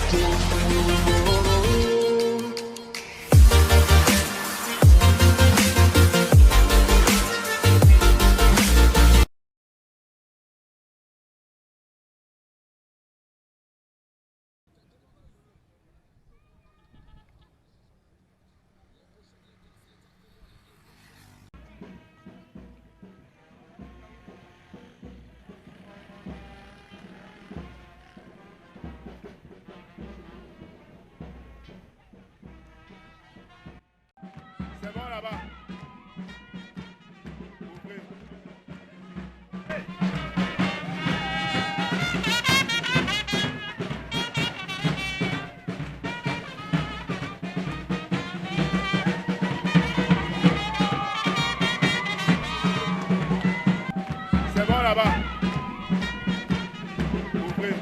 C'est bon là-bas. Ouvrez. C'est bon là-bas. Ouvrez.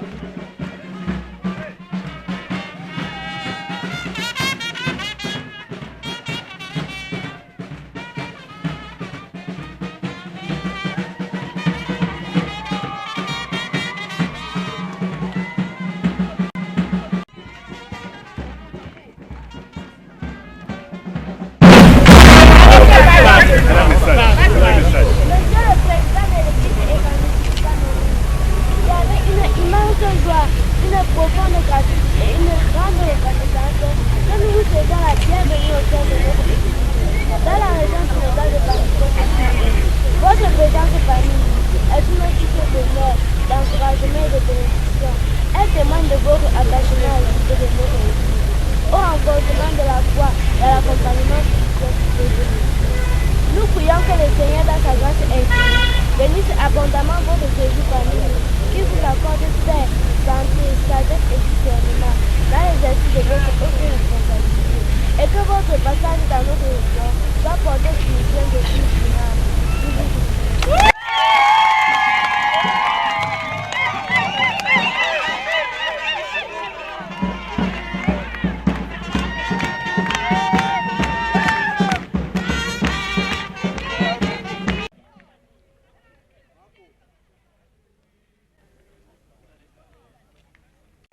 Profonde gratitude et une grande reconnaissance que nous vous souhaitons la bienvenue au sein de notre église. Dans la région sénégale de Bamako, votre présence parmi nous est une source d'honneur, d'encouragement et de bénédiction. Elle témoigne de votre attachement à l'unité de notre église, au renforcement de la foi et à l'accompagnement spirituel de Dieu. Nous prions que le Seigneur, dans sa grâce infinie, bénisse abondamment votre séjour parmi nous, qu'il vous accorde paix, santé, sagesse et discernement dans l'exercice de votre haute responsabilité, et que votre passage dans notre région soit porté sur le bien de Christ durable.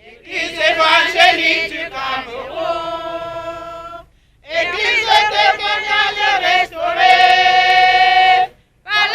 Église évangélique du Cameroun, Église témoignage restaurée par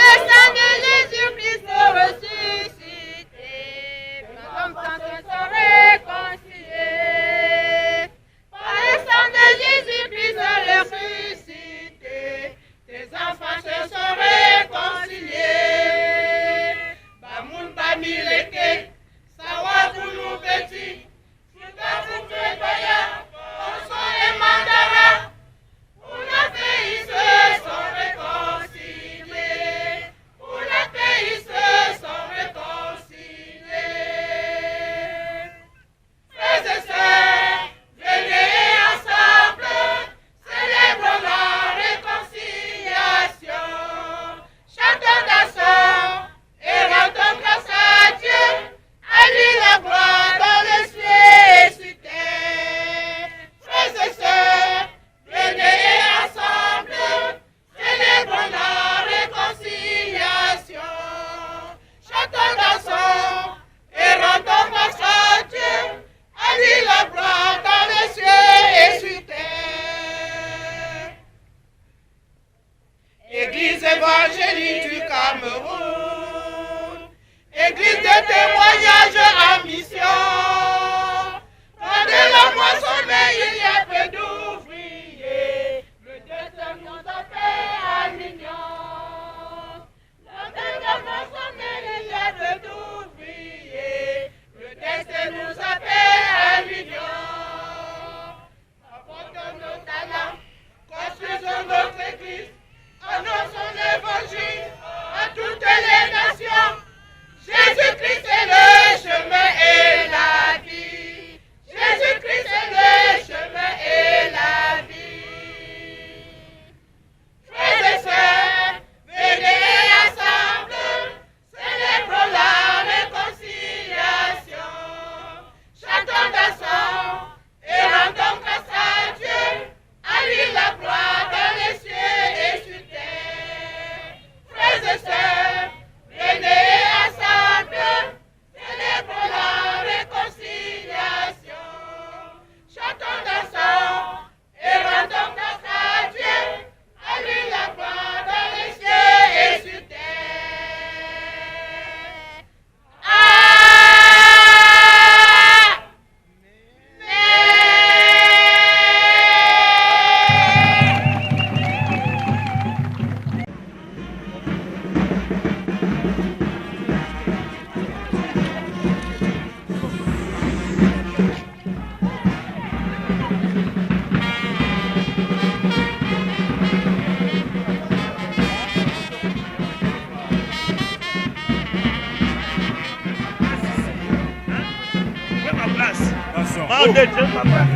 Attention. Parole de Dieu, papa.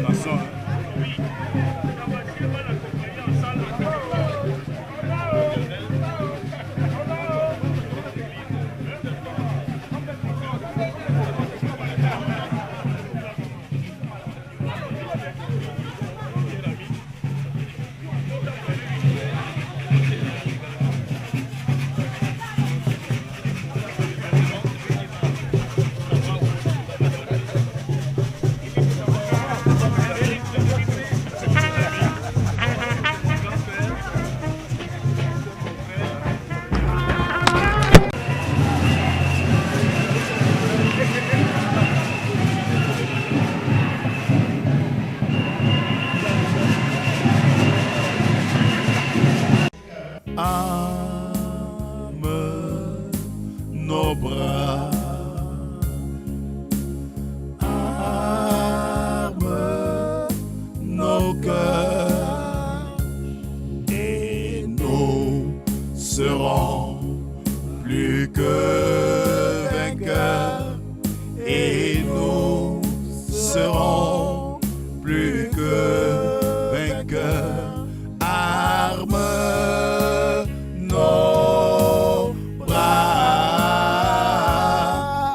Attention. Arme nos bras, arme nos cœurs, et nous serons plus que vainqueurs, et nous serons plus que vainqueurs. Arme nos bras,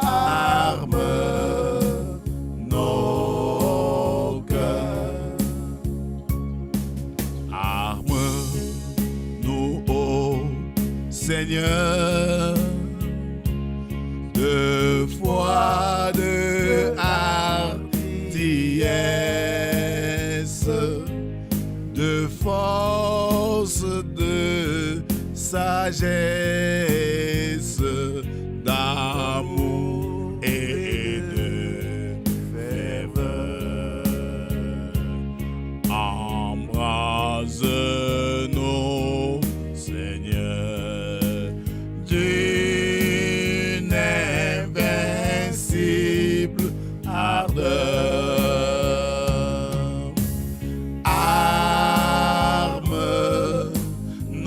arme nos cœurs, arme-nous, ô Seigneur, de foi, de hardiesse, de force, de sagesse, d'amour et de ferveur. Embrase-nous, Seigneur, d'une invincible ardeur.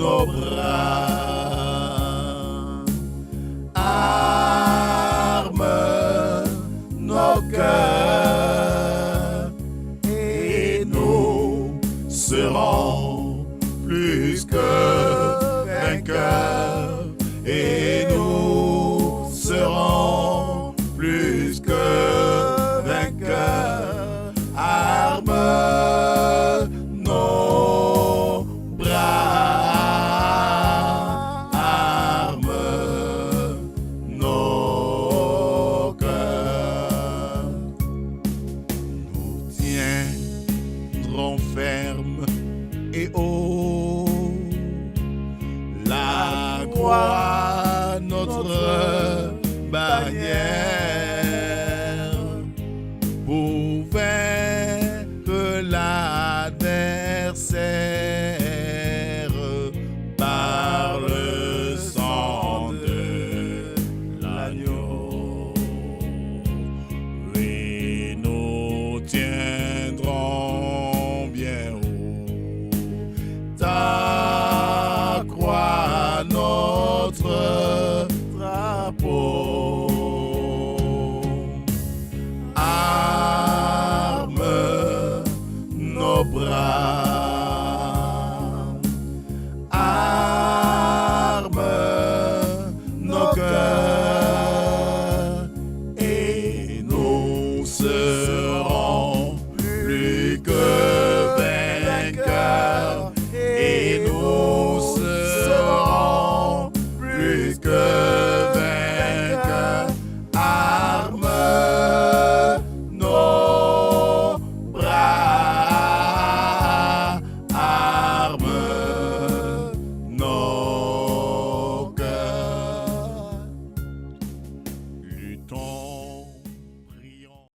Nos bras, arme nos cœurs, et nous serons plus que vainqueurs, et nous serons plus que vainqueurs. Arme nos bras, arme nos cœurs. Nous tiendrons ferme et haut la croix